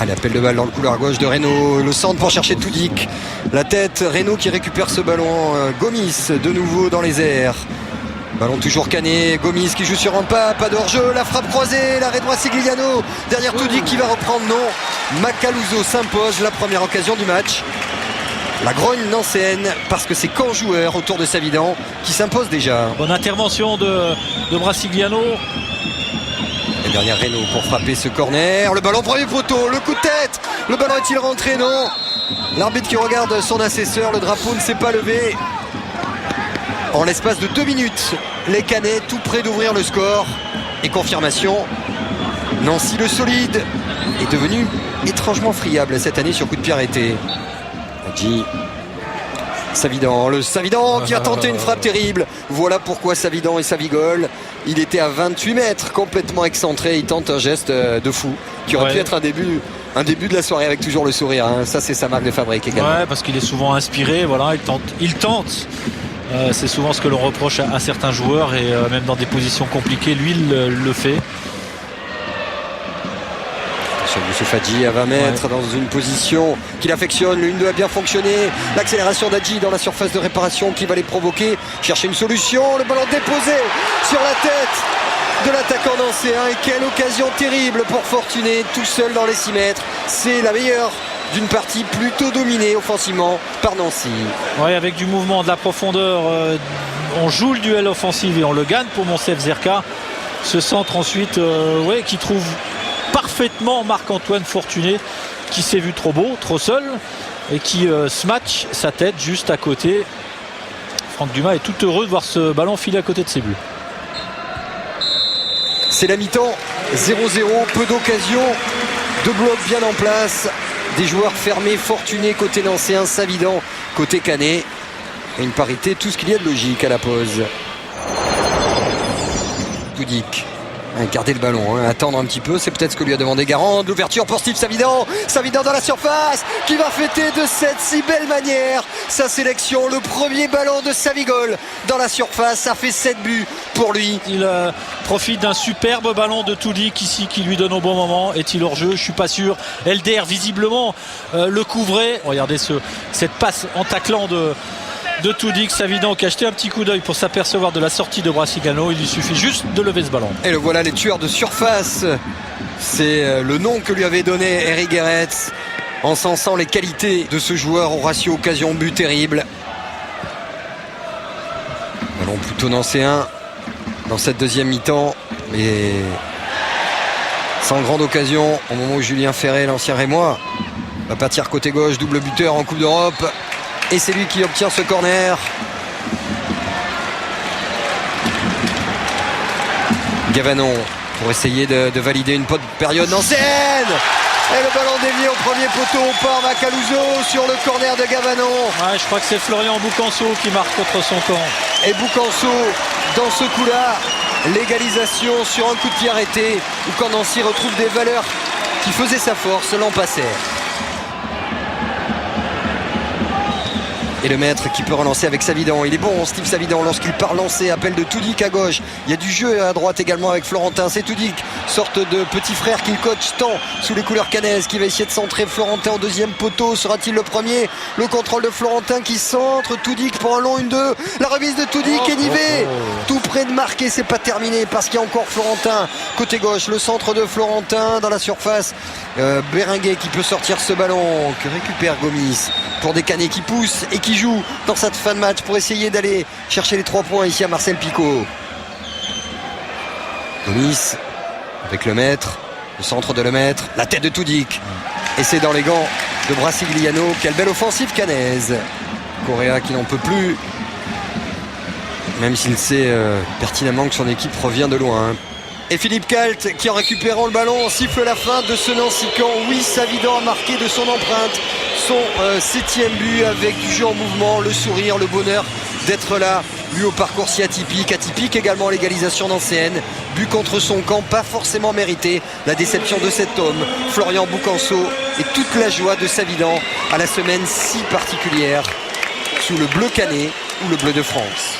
Allez, appel de balle dans le couloir gauche de Reynaud. Le centre pour chercher Toudic. La tête, Reynaud qui récupère ce ballon. Gomis de nouveau dans les airs. Ballon toujours Canet. Gomis qui joue sur un pas de hors-jeu. La frappe croisée. L'arrêt de Brasigliano. Derrière Toudic qui va reprendre. Non. Macaluso s'impose. La première occasion du match. La grogne nancéenne parce que c'est qu'en joueur autour de Savidan qui s'impose déjà. Bonne intervention de Brasigliano. Et derrière Reynaud pour frapper ce corner. Le ballon premier poteau, le coup de tête. Le ballon est-il rentré? Non. L'arbitre qui regarde son assesseur, le drapeau ne s'est pas levé. En l'espace de 2 minutes, les Canets tout près d'ouvrir le score. Et confirmation, Nancy le solide est devenu étrangement friable cette année sur coup de pied arrêté. Savidan, le Savidan qui a tenté une frappe terrible. Voilà pourquoi Savidan et Savigol. Il était à 28 mètres, complètement excentré. Il tente un geste de fou qui aurait pu être un début de la soirée avec toujours le sourire. Hein. Ça, c'est sa marque de fabrique également. Ouais, parce qu'il est souvent inspiré. Voilà, il tente. C'est souvent ce que l'on reproche à certains joueurs et même dans des positions compliquées, lui il le fait. Youssef Hadji à 20 mètres dans une position qu'il affectionne. Le 1-2 a bien fonctionné. L'accélération d'Hadji dans la surface de réparation qui va les provoquer. Chercher une solution. Le ballon déposé sur la tête de l'attaquant nancéen. Et quelle occasion terrible pour Fortuné tout seul dans les 6 mètres. C'est la meilleure d'une partie plutôt dominée offensivement par Nancy. Oui, avec du mouvement, de la profondeur. On joue le duel offensif et on le gagne pour Moncef Zerka. Ce centre ensuite qui trouve parfaitement Marc-Antoine Fortuné qui s'est vu trop beau, trop seul et qui smatch sa tête juste à côté. Franck Dumas est tout heureux de voir ce ballon filer à côté de ses buts. C'est la mi-temps, 0-0, peu d'occasions, 2 blocs bien en place, des joueurs fermés, Fortuné côté nancéen, Savidan côté Canet. Et une parité, tout ce qu'il y a de logique à la pause. Toudic. Garder le ballon, attendre un petit peu, c'est peut-être ce que lui a demandé Garand. L'ouverture pour Steve Savidan. Savidan dans la surface, qui va fêter de cette si belle manière sa sélection. Le premier ballon de Savigol dans la surface, ça fait 7 buts pour lui. Il profite d'un superbe ballon de Toudic ici qui lui donne au bon moment. Est-il hors jeu? Je suis pas sûr. Elder visiblement le couvrait. Regardez cette passe en taclant de Toudic. Savidan qui a jeté un petit coup d'œil pour s'apercevoir de la sortie de Brasigliano. Il lui suffit juste de lever ce ballon. Et le voilà, les tueurs de surface. C'est le nom que lui avait donné Eric Guéretz, en sensant les qualités de ce joueur au ratio occasion-but terrible. Ballon plutôt nancéen dans cette deuxième mi-temps, mais sans grande occasion au moment où Julien Ferret, l'ancien Rémois, va partir côté gauche, double buteur en Coupe d'Europe. Et c'est lui qui obtient ce corner. Gavanon pour essayer de valider une période nancéenne. Et le ballon dévié au premier poteau par Macaluso sur le corner de Gavanon. Ouais, je crois que c'est Florian Boucanso qui marque contre son camp. Et Boucanso, dans ce coup-là, l'égalisation sur un coup de pied arrêté, où quand Nancy retrouve des valeurs qui faisaient sa force l'an passé. Et le maître qui peut relancer avec Savidan. Il est bon, Steve Savidan, lorsqu'il part lancer. Appel de Toudic à gauche. Il y a du jeu à droite également avec Florentin. C'est Toudic, sorte de petit frère qu'il coach tant sous les couleurs canaises, qui va essayer de centrer Florentin au deuxième poteau. Sera-t-il le premier? Le contrôle de Florentin qui centre. Toudic pour un long 1-2. La remise de Toudic est nivée. Tout près de marquer, c'est pas terminé parce qu'il y a encore Florentin côté gauche. Le centre de Florentin dans la surface. Berenguer qui peut sortir ce ballon, que récupère Gomis pour des Canets qui poussent et qui joue dans cette fin de match pour essayer d'aller chercher les 3 points ici à Marcel Picot. Gomis avec le maître, le centre de le maître, la tête de Toudic. Et c'est dans les gants de Brasigliano. Quelle belle offensive canaise. Correa qui n'en peut plus, même s'il sait pertinemment que son équipe revient de loin. Et Philippe Calt qui, en récupérant le ballon, siffle la fin de ce Nancy-Caen. Oui, Savidan a marqué de son empreinte son 7e but avec du jeu en mouvement, le sourire, le bonheur d'être là. Lui au parcours si atypique. Atypique également l'égalisation nancéenne. But contre son camp, pas forcément mérité. La déception de cet homme, Florian Boucanso, et toute la joie de Savidan à la semaine si particulière sous le bleu canet ou le bleu de France.